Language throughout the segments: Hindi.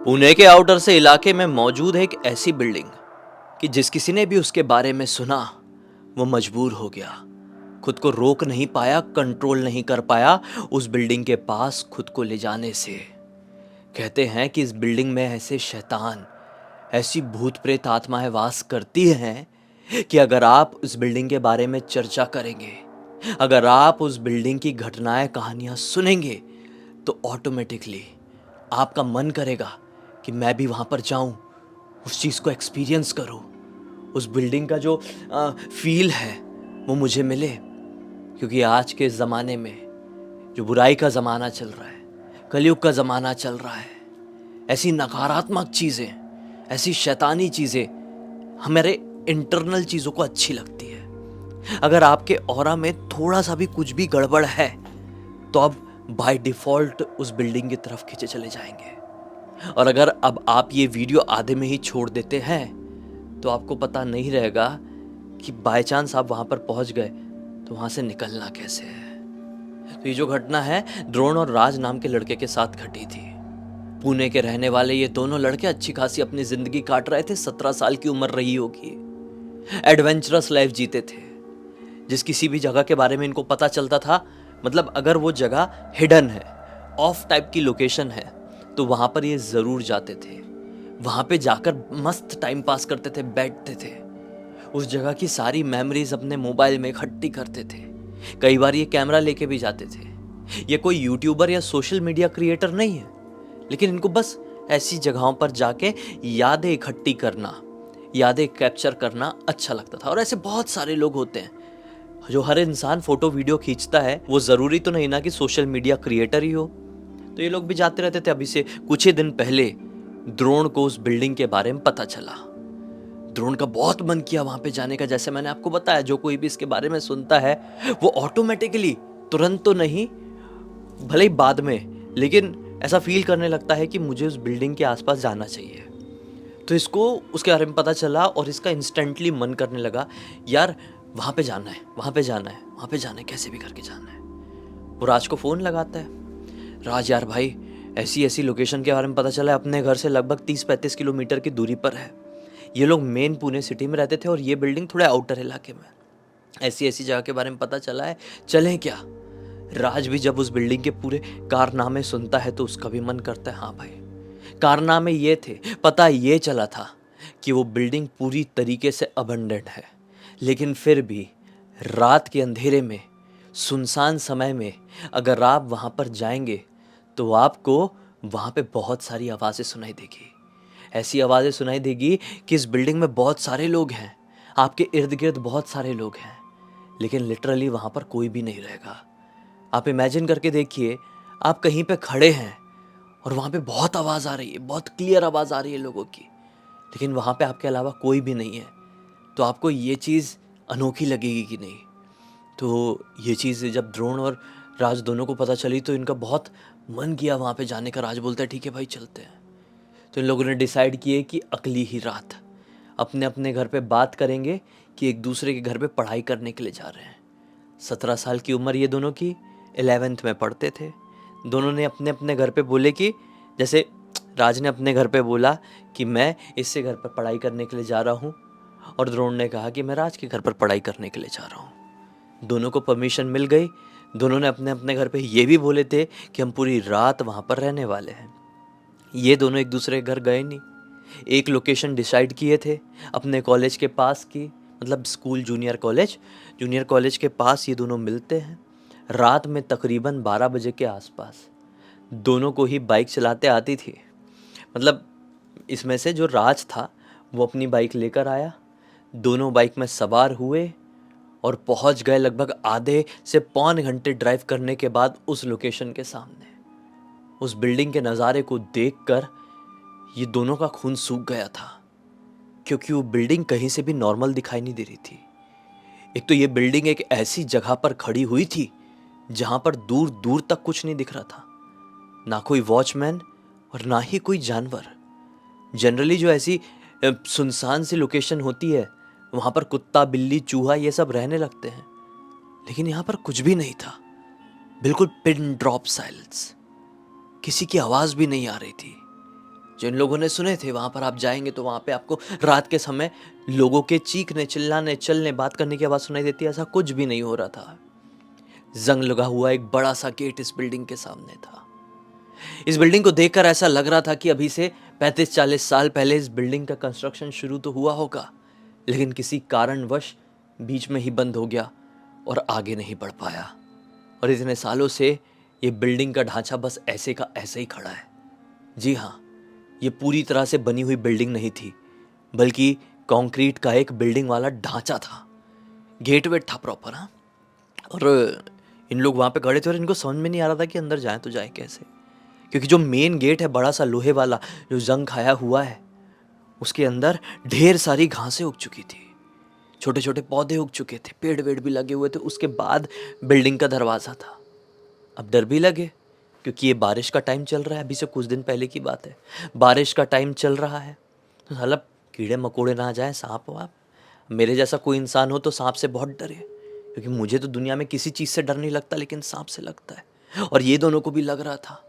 पुणे के आउटर से इलाके में मौजूद है एक ऐसी बिल्डिंग कि जिस किसी ने भी उसके बारे में सुना वो मजबूर हो गया। खुद को रोक नहीं पाया, कंट्रोल नहीं कर पाया उस बिल्डिंग के पास खुद को ले जाने से। कहते हैं कि इस बिल्डिंग में ऐसे शैतान, ऐसी भूत प्रेत आत्माएं वास करती हैं कि अगर आप उस बिल्डिंग के बारे में चर्चा करेंगे, अगर आप उस बिल्डिंग की घटनाएं कहानियां सुनेंगे, तो ऑटोमेटिकली आपका मन करेगा कि मैं भी वहाँ पर जाऊँ, उस चीज़ को एक्सपीरियंस करूँ, उस बिल्डिंग का जो फील है वो मुझे मिले। क्योंकि आज के ज़माने में जो बुराई का ज़माना चल रहा है, कलयुग का ज़माना चल रहा है, ऐसी नकारात्मक चीज़ें, ऐसी शैतानी चीज़ें हमारे इंटरनल चीज़ों को अच्छी लगती है। अगर आपके ऑरा में थोड़ा सा भी कुछ भी गड़बड़ है तो अब बाय डिफ़ॉल्ट उस बिल्डिंग की तरफ खींचे चले जाएंगे। और अगर अब आप ये वीडियो आधे में ही छोड़ देते हैं तो आपको पता नहीं रहेगा कि बाय चांस आप वहाँ पर पहुँच गए तो वहाँ से निकलना कैसे है। तो ये जो घटना है द्रोण और राज नाम के लड़के के साथ घटी थी। पुणे के रहने वाले ये दोनों लड़के अच्छी खासी अपनी जिंदगी काट रहे थे। 17 साल की उम्र रही होगी। एडवेंचरस लाइफ जीते थे। जिस किसी भी जगह के बारे में इनको पता चलता था, मतलब अगर वो जगह हिडन है, ऑफ टाइप की लोकेशन है, तो वहाँ पर ये ज़रूर जाते थे। वहाँ पे जाकर मस्त टाइम पास करते थे, बैठते थे, उस जगह की सारी मेमोरीज अपने मोबाइल में इकट्ठी करते थे। कई बार ये कैमरा लेके भी जाते थे। ये कोई यूट्यूबर या सोशल मीडिया क्रिएटर नहीं है, लेकिन इनको बस ऐसी जगहों पर जाके यादें इकट्ठी करना, यादें कैप्चर करना अच्छा लगता था। और ऐसे बहुत सारे लोग होते हैं। जो हर इंसान फोटो वीडियो खींचता है वो ज़रूरी तो नहीं ना कि सोशल मीडिया क्रिएटर ही हो। तो ये लोग भी जाते रहते थे। अभी से कुछ ही दिन पहले द्रोण को उस बिल्डिंग के बारे में पता चला। द्रोण का बहुत मन किया वहां पे जाने का। जैसे मैंने आपको बताया, जो कोई भी इसके बारे में सुनता है वो ऑटोमेटिकली, तुरंत तो नहीं, भले ही बाद में, लेकिन ऐसा फील करने लगता है कि मुझे उस बिल्डिंग के आसपास जाना चाहिए। तो इसको उसके बारे में पता चला और इसका इंस्टेंटली मन करने लगा, यार वहाँ पे जाना है, वहाँ पे जाना है, वहाँ पे जाना है, कैसे भी करके जाना है। वो राज को फ़ोन लगाता है। राज यार भाई, ऐसी ऐसी लोकेशन के बारे में पता चला है, अपने घर से लगभग 30-35 किलोमीटर की दूरी पर है। ये लोग मेन पुणे सिटी में रहते थे और ये बिल्डिंग थोड़े आउटर इलाके में। ऐसी ऐसी जगह के बारे में पता चला है, चलें क्या? राज भी जब उस बिल्डिंग के पूरे कारनामे सुनता है तो उसका भी मन करता है, हाँ भाई। कारनामे ये थे, पता ये चला था कि वो बिल्डिंग पूरी तरीके से अबंडेंड है, लेकिन फिर भी रात के अंधेरे में, सुनसान समय में अगर आप वहाँ पर जाएंगे तो आपको वहाँ पे बहुत सारी आवाज़ें सुनाई देगी। ऐसी आवाज़ें सुनाई देगी कि इस बिल्डिंग में बहुत सारे लोग हैं, आपके इर्द गिर्द बहुत सारे लोग हैं, लेकिन लिटरली वहाँ पर कोई भी नहीं रहेगा। आप इमेजिन करके देखिए, आप कहीं पे खड़े हैं और वहाँ पे बहुत आवाज़ आ रही है, बहुत क्लियर आवाज़ आ रही है लोगों की, लेकिन वहाँ पे आपके अलावा कोई भी नहीं है। तो आपको ये चीज़ अनोखी लगेगी कि नहीं? तो ये चीज़ जब द्रोण और राज दोनों को पता चली तो इनका बहुत मन किया वहाँ पे जाने का। राज बोलता है ठीक है भाई, चलते हैं। तो इन लोगों ने डिसाइड किए कि अगली ही रात अपने अपने घर पे बात करेंगे कि एक दूसरे के घर पे पढ़ाई करने के लिए जा रहे हैं। 17 साल की उम्र ये दोनों की, 11th में पढ़ते थे। दोनों ने अपने अपने घर पे बोले कि, जैसे राज ने अपने घर पे बोला कि मैं इससे घर पर पढ़ाई करने के लिए जा रहा हूँ, और द्रोण ने कहा कि मैं राज के घर पर पढ़ाई करने के लिए जा रहा हूँ। दोनों को परमिशन मिल गई। दोनों ने अपने अपने घर पे ये भी बोले थे कि हम पूरी रात वहाँ पर रहने वाले हैं। ये दोनों एक दूसरे के घर गए नहीं। एक लोकेशन डिसाइड किए थे अपने कॉलेज के पास की, मतलब स्कूल जूनियर कॉलेज के पास ये दोनों मिलते हैं। रात में तकरीबन 12 बजे के आसपास दोनों को ही बाइक चलाते आती थी। मतलब इसमें से जो राज था वो अपनी बाइक लेकर आया, दोनों बाइक में सवार हुए और पहुंच गए लगभग आधे से पौन घंटे ड्राइव करने के बाद उस लोकेशन के सामने। उस बिल्डिंग के नज़ारे को देखकर ये दोनों का खून सूख गया था, क्योंकि वो बिल्डिंग कहीं से भी नॉर्मल दिखाई नहीं दे रही थी। एक तो ये बिल्डिंग एक ऐसी जगह पर खड़ी हुई थी जहां पर दूर दूर तक कुछ नहीं दिख रहा था, ना कोई वॉचमैन और ना ही कोई जानवर। जनरली जो ऐसी सुनसान सी लोकेशन होती है वहां पर कुत्ता, बिल्ली, चूहा ये सब रहने लगते हैं, लेकिन यहां पर कुछ भी नहीं था। बिल्कुल पिन ड्रॉप साइलेंस, किसी की आवाज भी नहीं आ रही थी। जिन लोगों ने सुने थे वहाँ पर आप जाएंगे तो वहाँ पे आपको रात के समय लोगों के चीखने, चिल्लाने, चलने, बात करने की आवाज़ सुनाई देती है। ऐसा कुछ भी नहीं हो रहा था। जंग लगा हुआ एक बड़ा सा गेट इस बिल्डिंग के सामने था। इस बिल्डिंग को देखकर ऐसा लग रहा था कि अभी से 35-40 साल पहले इस बिल्डिंग का कंस्ट्रक्शन शुरू तो हुआ होगा, लेकिन किसी कारणवश बीच में ही बंद हो गया और आगे नहीं बढ़ पाया। और इतने सालों से ये बिल्डिंग का ढांचा बस ऐसे का ऐसे ही खड़ा है। जी हाँ, ये पूरी तरह से बनी हुई बिल्डिंग नहीं थी, बल्कि कंक्रीट का एक बिल्डिंग वाला ढांचा था। गेट वेट था प्रॉपर। हाँ, और इन लोग वहाँ पे खड़े थे और इनको समझ में नहीं आ रहा था कि अंदर जाएं तो जाएं कैसे, क्योंकि जो मेन गेट है बड़ा सा लोहे वाला जो जंग खाया हुआ है, उसके अंदर ढेर सारी घासें उग चुकी थी, छोटे छोटे पौधे उग चुके थे, पेड़ वेड़ भी लगे हुए थे। उसके बाद बिल्डिंग का दरवाज़ा था। अब डर भी लगे, क्योंकि ये बारिश का टाइम चल रहा है। अभी से कुछ दिन पहले की बात है, बारिश का टाइम चल रहा है, तो साला कीड़े मकोड़े ना आ जाए, सांप वाप। मेरे जैसा कोई इंसान हो तो सांप से बहुत डरे, क्योंकि मुझे तो दुनिया में किसी चीज़ से डर नहीं लगता, लेकिन सांप से लगता है। और ये दोनों को भी लग रहा था,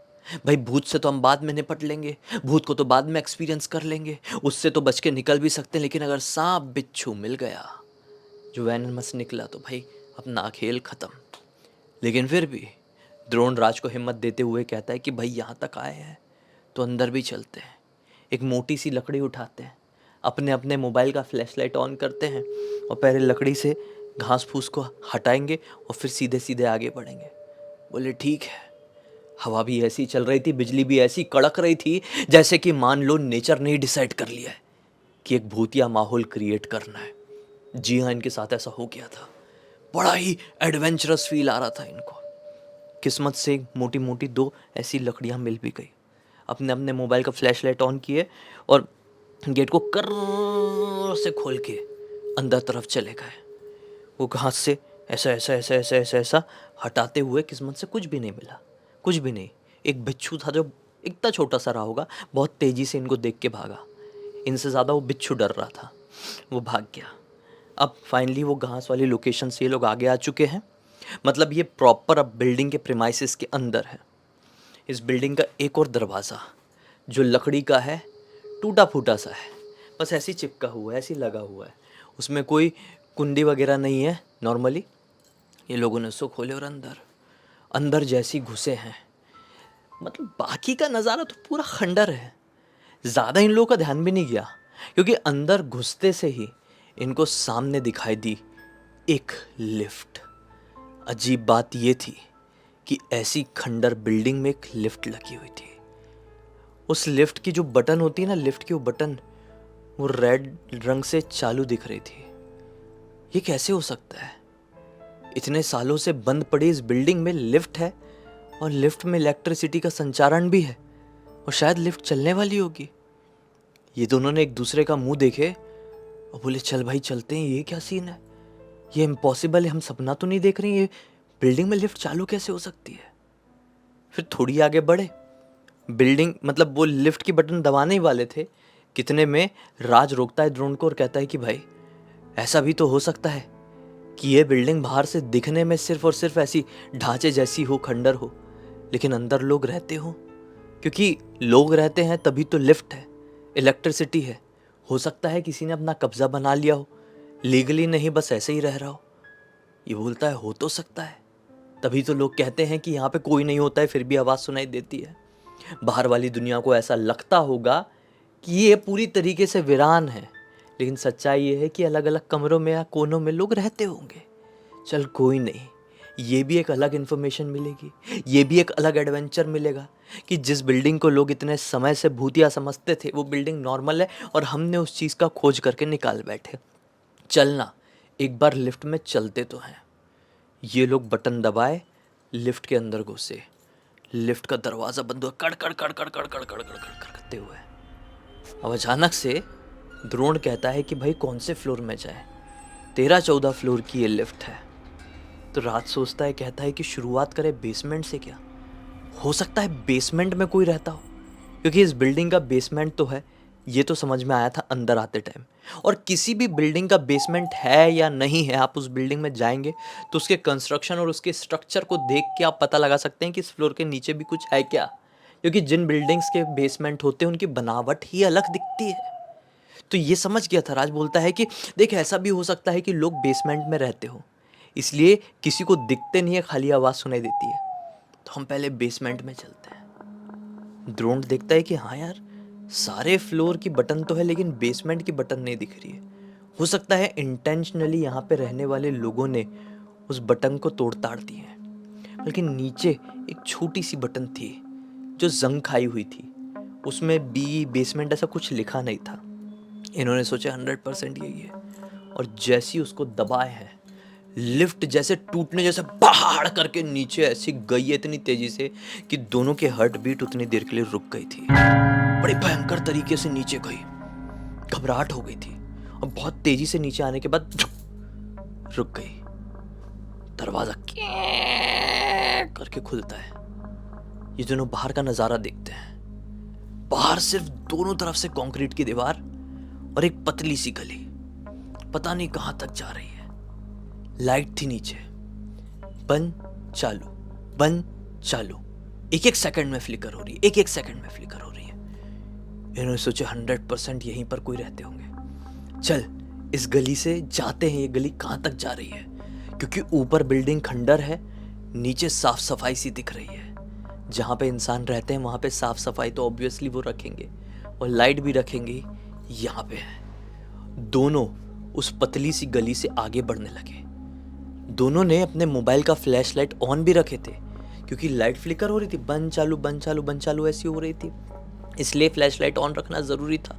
भाई भूत से तो हम बाद में निपट लेंगे, भूत को तो बाद में एक्सपीरियंस कर लेंगे, उससे तो बच के निकल भी सकते हैं, लेकिन अगर सांप बिच्छू मिल गया जो वेनमस निकला तो भाई अपना खेल खत्म। लेकिन फिर भी द्रोणराज को हिम्मत देते हुए कहता है कि भाई यहाँ तक आए हैं तो अंदर भी चलते हैं। एक मोटी सी लकड़ी उठाते हैं, अपने अपने मोबाइल का फ्लैशलाइट ऑन करते हैं और पहले लकड़ी से घास फूस को हटाएंगे और फिर सीधे सीधे आगे बढ़ेंगे। बोले ठीक है। हवा भी ऐसी चल रही थी, बिजली भी ऐसी कड़क रही थी, जैसे कि मान लो नेचर ने ही डिसाइड कर लिया है कि एक भूतिया माहौल क्रिएट करना है। जी हाँ, इनके साथ ऐसा हो गया था। बड़ा ही एडवेंचरस फील आ रहा था इनको। किस्मत से मोटी मोटी दो ऐसी लकड़ियां मिल भी गई। अपने अपने मोबाइल का फ्लैशलाइट ऑन किए और गेट को कर से खोल के अंदर तरफ चले गए। वो घास से ऐसा ऐसा ऐसा ऐसा ऐसा ऐसा हटाते हुए किस्मत से कुछ भी नहीं मिला, कुछ भी नहीं। एक बिच्छू था जो इतना छोटा सा रहा होगा, बहुत तेजी से इनको देख के भागा। इनसे ज़्यादा वो बिच्छू डर रहा था, वो भाग गया। अब फाइनली वो घास वाली लोकेशन से ये लोग आगे आ चुके हैं। मतलब ये प्रॉपर अब बिल्डिंग के प्रीमाइसेस के अंदर है। इस बिल्डिंग का एक और दरवाज़ा जो लकड़ी का है, टूटा फूटा सा है, बस ऐसे ही चिपका हुआ है, ऐसे ही लगा हुआ है, उसमें कोई कुंडी वगैरह नहीं है। नॉर्मली ये लोगों ने उसको खोले और अंदर अंदर जैसी घुसे हैं, मतलब बाकी का नज़ारा तो पूरा खंडर है। ज़्यादा इन लोगों का ध्यान भी नहीं गया, क्योंकि अंदर घुसते से ही इनको सामने दिखाई दी एक लिफ्ट। अजीब बात ये थी कि ऐसी खंडर बिल्डिंग में एक लिफ्ट लगी हुई थी। उस लिफ्ट की जो बटन होती है ना, लिफ्ट की वो बटन, वो रेड रंग से चालू दिख रही थी। ये कैसे हो सकता है? इतने सालों से बंद पड़ी इस बिल्डिंग में लिफ्ट है, और लिफ्ट में इलेक्ट्रिसिटी का संचारण भी है, और शायद लिफ्ट चलने वाली होगी। ये दोनों ने एक दूसरे का मुंह देखे और बोले चल भाई चलते हैं। ये क्या सीन है? ये इम्पॉसिबल है, हम सपना तो नहीं देख रहे हैं, ये बिल्डिंग में लिफ्ट चालू कैसे हो सकती है? फिर थोड़ी आगे बढ़े, बिल्डिंग मतलब वो लिफ्ट की बटन दबाने ही वाले थे, कितने में राज रोकता है द्रोण को और कहता है कि भाई ऐसा भी तो हो सकता है कि ये बिल्डिंग बाहर से दिखने में सिर्फ और सिर्फ ऐसी ढांचे जैसी हो, खंडर हो, लेकिन अंदर लोग रहते हो। क्योंकि लोग रहते हैं तभी तो लिफ्ट है, इलेक्ट्रिसिटी है। हो सकता है किसी ने अपना कब्जा बना लिया हो, लीगली नहीं, बस ऐसे ही रह रहा हो। ये बोलता है हो तो सकता है, तभी तो लोग कहते हैं कि यहाँ पे कोई नहीं होता है फिर भी आवाज़ सुनाई देती है। बाहर वाली दुनिया को ऐसा लगता होगा कि ये पूरी तरीके से वीरान है, लेकिन सच्चाई ये है कि अलग अलग कमरों में या कोनों में लोग रहते होंगे। चल कोई नहीं, ये भी एक अलग इन्फॉर्मेशन मिलेगी, ये भी एक अलग एडवेंचर मिलेगा कि जिस बिल्डिंग को लोग इतने समय से भूतिया समझते थे वो बिल्डिंग नॉर्मल है, और हमने उस चीज़ का खोज करके निकाल बैठे। चलना एक बार लिफ्ट में चलते तो हैं। ये लोग बटन दबाए, लिफ्ट के अंदर घुसे। लिफ्ट का दरवाज़ा बंद हुआ, कड़ कड़ कड़ कड़ कड़ कड़ कड़ कड़ कड़ करते हुए। अब अचानक से द्रोण कहता है कि भाई कौन से फ्लोर में जाए? 13-14 फ्लोर की ये लिफ्ट है। तो राज सोचता है, कहता है कि शुरुआत करें बेसमेंट से क्या? हो सकता है बेसमेंट में कोई रहता हो, क्योंकि इस बिल्डिंग का बेसमेंट तो है, ये तो समझ में आया था अंदर आते टाइम। और किसी भी बिल्डिंग का बेसमेंट है या नहीं है, आप उस बिल्डिंग में जाएंगे तो उसके कंस्ट्रक्शन और उसके स्ट्रक्चर को देख के आप पता लगा सकते हैं कि इस फ्लोर के नीचे भी कुछ है क्या, क्योंकि जिन बिल्डिंग्स के बेसमेंट होते हैं उनकी बनावट ही अलग दिखती है। तो ये समझ गया था। राज बोलता है कि देख, ऐसा भी हो सकता है कि लोग बेसमेंट में रहते हो, इसलिए किसी को दिखते नहीं है, खाली आवाज़ सुनाई देती है। तो हम पहले बेसमेंट में चलते हैं। ड्रोन देखता है कि हाँ यार, सारे फ्लोर की बटन तो है लेकिन बेसमेंट की बटन नहीं दिख रही है। हो सकता है इंटेंशनली यहाँ पे रहने वाले लोगों ने उस बटन को तोड़ ताड़ दिए हैं। लेकिन नीचे एक छोटी सी बटन थी जो जंग खाई हुई थी, उसमें बी बेसमेंट ऐसा कुछ लिखा नहीं था। इन्होंने सोचा 100% यही है, और जैसी उसको दबाए हैं, लिफ्ट जैसे टूटने जैसे पहाड़ करके नीचे ऐसी गई है इतनी तेजी से कि दोनों के हार्ट बीट उतनी देर के लिए रुक गई थी। बड़ी भयंकर तरीके से नीचे गई, घबराहट हो गई थी, और बहुत तेजी से नीचे आने के बाद रुक गई। दरवाजा करके खुलता है। ये दोनों बाहर का नजारा देखते हैं। बाहर सिर्फ दोनों तरफ से कंक्रीट की दीवार और एक पतली सी गली, पता नहीं कहां तक जा रही है। लाइट थी नीचे, बंद चालू बंद चालू, एक एक सेकंड में फ्लिकर हो रही है, एक एक सेकंड में फ्लिकर हो रही है। इन्होंने सोचा 100% यहीं पर कोई रहते होंगे। चल इस गली से जाते हैं। ये गली कहां तक जा रही है, क्योंकि ऊपर बिल्डिंग खंडर है, नीचे साफ सफाई सी दिख रही है। जहाँ पे इंसान रहते हैं वहाँ पे साफ सफाई तो ऑब्वियसली वो रखेंगे, और लाइट भी रखेंगे। यहाँ पे है। दोनों उस पतली सी गली से आगे बढ़ने लगे। दोनों ने अपने मोबाइल का फ्लैश लाइट ऑन भी रखे थे, क्योंकि लाइट फ्लिकर हो रही थी, बंद चालू बंद चालू बंद चालू ऐसी हो रही थी, इसलिए फ्लैश लाइट ऑन रखना ज़रूरी था।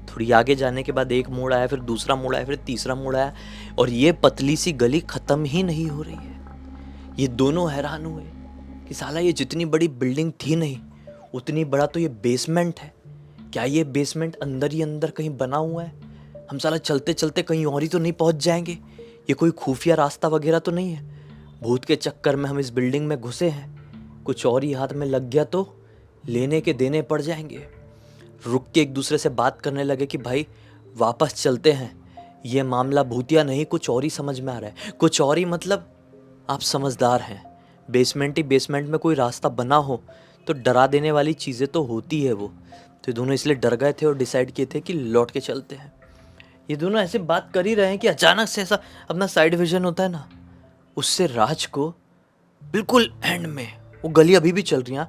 थोड़ी आगे जाने के बाद एक मोड़ आया, फिर दूसरा मोड़ आया, फिर तीसरा मोड़ आया, और ये पतली सी गली ख़त्म ही नहीं हो रही है। ये दोनों हैरान हुए कि साला ये जितनी बड़ी बिल्डिंग थी नहीं, उतनी बड़ा तो ये बेसमेंट है। क्या ये बेसमेंट अंदर ही अंदर कहीं बना हुआ है? हम साला चलते चलते कहीं और ही तो नहीं पहुंच जाएंगे? ये कोई खुफिया रास्ता वगैरह तो नहीं है? भूत के चक्कर में हम इस बिल्डिंग में घुसे हैं, कुछ और ही हाथ में लग गया तो लेने के देने पड़ जाएंगे। रुक के एक दूसरे से बात करने लगे कि भाई वापस चलते हैं, ये मामला भूतिया नहीं, कुछ और ही समझ में आ रहा है। कुछ और ही मतलब, आप समझदार हैं, बेसमेंट ही बेसमेंट में कोई रास्ता बना हो तो डरा देने वाली चीज़ें तो होती है वो। तो दोनों इसलिए डर गए थे और डिसाइड किए थे कि लौट के चलते हैं। ये दोनों ऐसे बात कर ही रहे हैं कि अचानक से ऐसा अपना साइड विजन होता है ना, उससे राज को बिल्कुल एंड में, वो गली अभी भी चल रही है,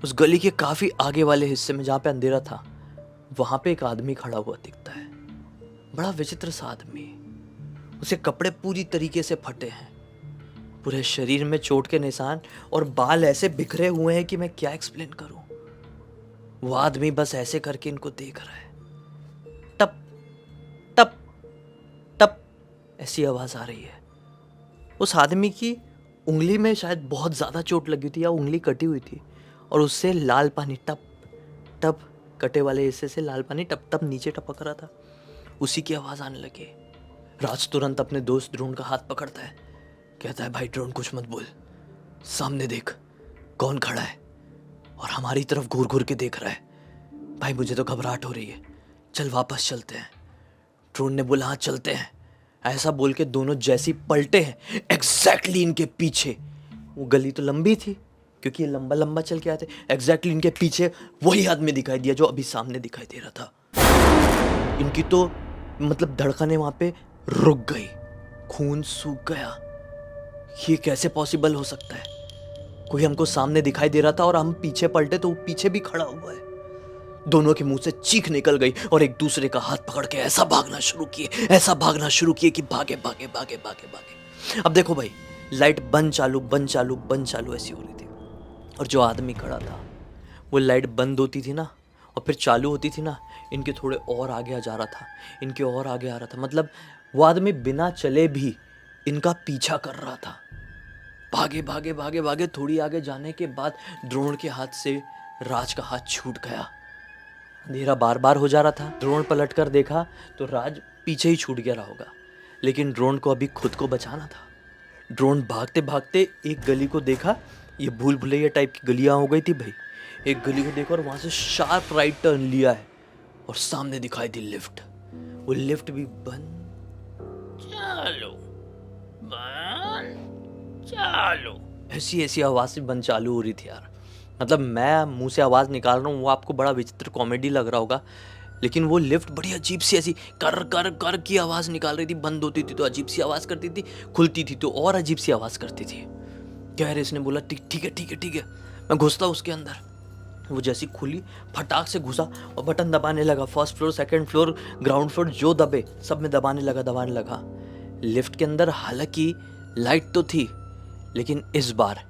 उस गली के काफ़ी आगे वाले हिस्से में जहाँ पे अंधेरा था, वहाँ पे एक आदमी खड़ा हुआ दिखता है। बड़ा विचित्र सा आदमी, उसे कपड़े पूरी तरीके से फटे हैं, पूरे शरीर में चोट के निशान, और बाल ऐसे बिखरे हुए हैं कि मैं क्या एक्सप्लेन करूं। वो आदमी बस ऐसे करके इनको देख रहा है। टप टप टप ऐसी आवाज आ रही है। उस आदमी की उंगली में शायद बहुत ज्यादा चोट लगी थी या उंगली कटी हुई थी, और उससे लाल पानी टप टप, कटे वाले हिस्से से लाल पानी टप टप नीचे टपक रहा था। उसी की आवाज आने लगी। राज तुरंत अपने दोस्त ड्रोन का हाथ पकड़ता है, कहता है भाई ड्रोन कुछ मत बोल, सामने देख कौन खड़ा है और हमारी तरफ घूर घूर के देख रहा है। भाई मुझे तो घबराहट हो रही है, चल वापस चलते हैं। ड्रोन ने बोला हाँ चलते हैं। ऐसा बोल के दोनों जैसी पलटे हैं, एग्जैक्टली इनके पीछे, वो गली तो लंबी थी क्योंकि ये लंबा लंबा चल के आए थे, एग्जैक्टली इनके पीछे वही आदमी दिखाई दिया जो अभी सामने दिखाई दे रहा था। इनकी तो मतलब धड़कनें वहां पे रुक गई, खून सूख गया। ये कैसे पॉसिबल हो सकता है? कोई हमको सामने दिखाई दे रहा था और हम पीछे पलटे तो वो पीछे भी खड़ा हुआ है। दोनों के मुंह से चीख निकल गई और एक दूसरे का हाथ पकड़ के ऐसा भागना शुरू किए, ऐसा भागना शुरू किए कि भागे भागे भागे भागे भागे। अब देखो भाई, लाइट बंद चालू बंद चालू बंद चालू ऐसी हो रही थी, और जो आदमी खड़ा था वो लाइट बंद होती थी ना और फिर चालू होती थी ना, इनके थोड़े और आगे आ जा रहा था, इनके और आगे आ रहा था। मतलब वो आदमी बिना चले भी इनका पीछा कर रहा था। भागे भागे भागे भागे थोड़ी आगे जाने के बाद द्रोण के हाथ से राज का हाथ छूट गया। अंधेरा बार बार हो जा रहा था। द्रोण पलट कर देखा तो राज पीछे ही छूट गया रहा होगा, लेकिन द्रोण को अभी खुद को बचाना था। द्रोण भागते भागते एक गली को देखा, ये भूल भुलैया टाइप की गलियां हो गई थी भाई। एक गली को देखा और वहां से शार्प राइट टर्न लिया है और सामने दिखाई दी लिफ्ट। वो लिफ्ट भी बंद चालू बंद चालू, ऐसी ऐसी आवाज से बंद चालू हो रही थी यार। मतलब मैं मुंह से आवाज़ निकाल रहा हूँ, वो आपको बड़ा विचित्र कॉमेडी लग रहा होगा, लेकिन वो लिफ्ट बड़ी अजीब सी ऐसी कर कर कर की आवाज़ निकाल रही थी। बंद होती थी तो अजीब सी आवाज़ करती थी, खुलती थी तो और अजीब सी आवाज़ करती थी। क्या रे, इसने बोला ठीक ठीक है ठीक है ठीक है। मैं घुसता उसके अंदर। वो जैसी खुली, फटाक से घुसा और बटन दबाने लगा। First floor, second floor, ground floor, जो दबे सब में दबाने लगा। लिफ्ट के अंदर हालांकि लाइट तो थी, लेकिन इस बार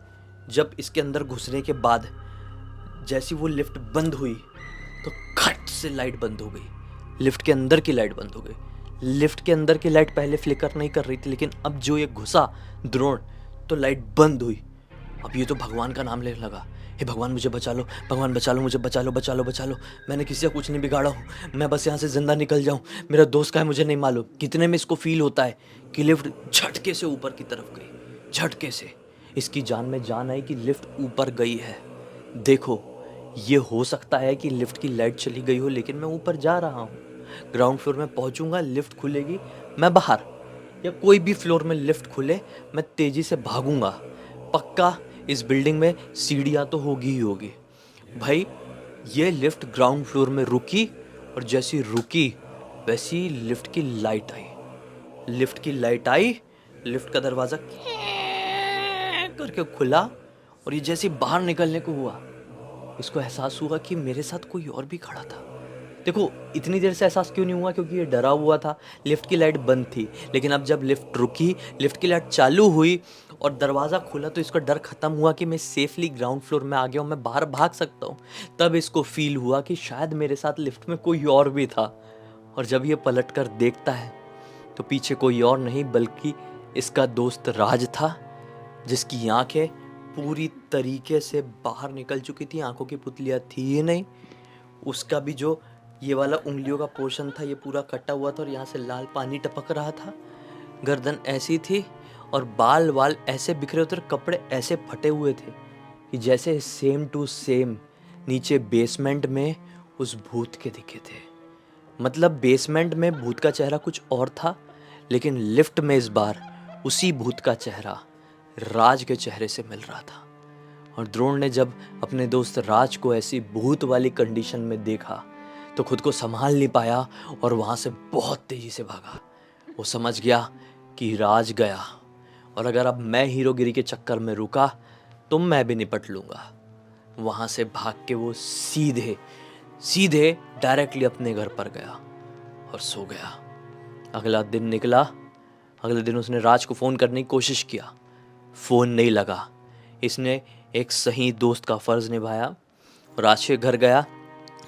जब इसके अंदर घुसने के बाद जैसी वो लिफ्ट बंद हुई तो खट से लाइट बंद हो गई। लिफ्ट के अंदर की लाइट बंद हो गई। लिफ्ट के अंदर की लाइट पहले फ्लिकर नहीं कर रही थी, लेकिन अब जो ये घुसा द्रोण तो लाइट बंद हुई। अब ये तो भगवान का नाम लेने लगा, हे भगवान मुझे बचा लो, भगवान बचा लो, मुझे बचा लो, बचा लो, बचा लो। मैंने किसी का कुछ नहीं बिगाड़ा हूँ, मैं बस यहाँ से जिंदा निकल जाऊँ। मेरा दोस्त का है मुझे नहीं मालूम। कितने में इसको फील होता है कि लिफ्ट झटके से ऊपर की तरफ गई, झटके से। इसकी जान में जान आई कि लिफ्ट ऊपर गई है। देखो, ये हो सकता है कि लिफ्ट की लाइट चली गई हो, लेकिन मैं ऊपर जा रहा हूँ। ग्राउंड फ्लोर में पहुँचूंगा, लिफ्ट खुलेगी, मैं बाहर, या कोई भी फ्लोर में लिफ्ट खुले मैं तेज़ी से भागूंगा। पक्का इस बिल्डिंग में सीढ़ियाँ तो होगी ही होगी। भाई, ये लिफ्ट ग्राउंड फ्लोर में रुकी और जैसी रुकी वैसी लिफ्ट की लाइट आई। लिफ्ट की लाइट आई, लिफ्ट का दरवाज़ा करके खुला और ये जैसे बाहर निकलने को हुआ, इसको एहसास हुआ कि मेरे साथ कोई और भी खड़ा था। देखो, इतनी देर से एहसास क्यों नहीं हुआ, क्योंकि ये डरा हुआ था। लिफ्ट की लाइट बंद थी, लेकिन अब जब लिफ्ट रुकी, लिफ्ट की लाइट चालू हुई और दरवाज़ा खुला तो इसका डर ख़त्म हुआ कि मैं सेफली ग्राउंड फ्लोर में आ गया हूँ, मैं बाहर भाग सकता हूँ। तब इसको फील हुआ कि शायद मेरे साथ लिफ्ट में कोई और भी था। और जब ये पलट कर देखता है तो पीछे कोई और नहीं बल्कि इसका दोस्त राज था, जिसकी आंखें पूरी तरीके से बाहर निकल चुकी थी, आंखों की पुतलियाँ थी ही नहीं। उसका भी जो ये वाला उंगलियों का पोर्शन था ये पूरा कटा हुआ था और यहाँ से लाल पानी टपक रहा था। गर्दन ऐसी थी और बाल वाल ऐसे बिखरे होते और कपड़े ऐसे फटे हुए थे कि जैसे सेम टू सेम नीचे बेसमेंट में उस भूत के दिखे थे। मतलब बेसमेंट में भूत का चेहरा कुछ और था, लेकिन लिफ्ट में इस बार उसी भूत का चेहरा राज के चेहरे से मिल रहा था। और द्रोण ने जब अपने दोस्त राज को ऐसी भूत वाली कंडीशन में देखा तो खुद को संभाल नहीं पाया और वहाँ से बहुत तेज़ी से भागा। वो समझ गया कि राज गया और अगर अब मैं हीरोगिरी के चक्कर में रुका तो मैं भी निपट लूँगा। वहाँ से भाग के वो सीधे सीधे डायरेक्टली अपने घर पर गया और सो गया। अगला दिन निकला। अगले दिन उसने राज को फ़ोन करने की कोशिश किया, फ़ोन नहीं लगा। इसने एक सही दोस्त का फ़र्ज़ निभाया, राज के घर गया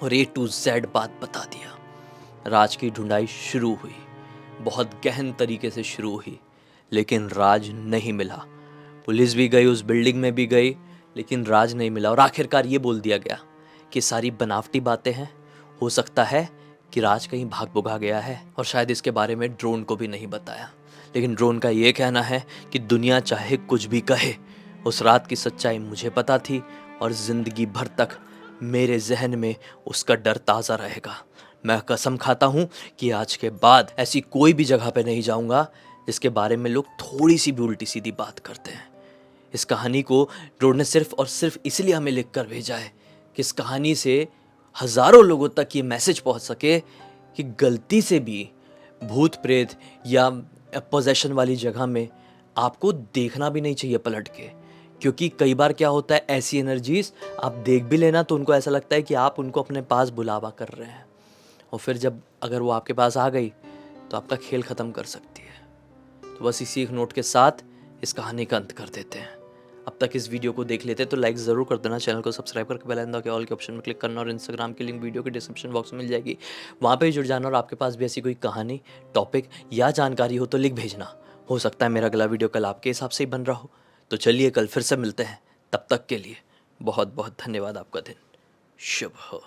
और A to Z बात बता दिया। राज की ढूंढाई शुरू हुई, बहुत गहन तरीके से शुरू हुई, लेकिन राज नहीं मिला। पुलिस भी गई, उस बिल्डिंग में भी गई, लेकिन राज नहीं मिला। और आखिरकार ये बोल दिया गया कि सारी बनावटी बातें हैं, हो सकता है कि राज कहीं भाग भुगा गया है। और शायद इसके बारे में ड्रोन को भी नहीं बताया, लेकिन ड्रोन का ये कहना है कि दुनिया चाहे कुछ भी कहे, उस रात की सच्चाई मुझे पता थी और ज़िंदगी भर तक मेरे जहन में उसका डर ताज़ा रहेगा। मैं कसम खाता हूँ कि आज के बाद ऐसी कोई भी जगह पे नहीं जाऊँगा जिसके बारे में लोग थोड़ी सी भी उल्टी सीधी बात करते हैं। इस कहानी को ड्रोन ने सिर्फ और सिर्फ इसलिए हमें लिख कर भेजा है कि इस कहानी से हज़ारों लोगों तक ये मैसेज पहुँच सके कि गलती से भी भूत प्रेत या पोजेशन वाली जगह में आपको देखना भी नहीं चाहिए पलट के। क्योंकि कई बार क्या होता है, ऐसी एनर्जीज आप देख भी लेना तो उनको ऐसा लगता है कि आप उनको अपने पास बुलावा कर रहे हैं, और फिर जब अगर वो आपके पास आ गई तो आपका खेल ख़त्म कर सकती है। तो बस इसी एक नोट के साथ इस कहानी का अंत कर देते हैं। अब तक इस वीडियो को देख लेते तो लाइक ज़रूर कर देना, चैनल को सब्सक्राइब करके बेल आइकन दबा के ऑल के ऑप्शन में क्लिक करना, और इंस्टाग्राम की लिंक वीडियो के डिस्क्रिप्शन बॉक्स में मिल जाएगी, वहाँ पे जुड़ जाना। और आपके पास भी ऐसी कोई कहानी, टॉपिक या जानकारी हो तो लिख भेजना। हो सकता है मेरा अगला वीडियो कल आपके हिसाब से ही बन रहा हो। तो चलिए कल फिर से मिलते हैं, तब तक के लिए बहुत बहुत धन्यवाद। आपका दिन शुभ हो।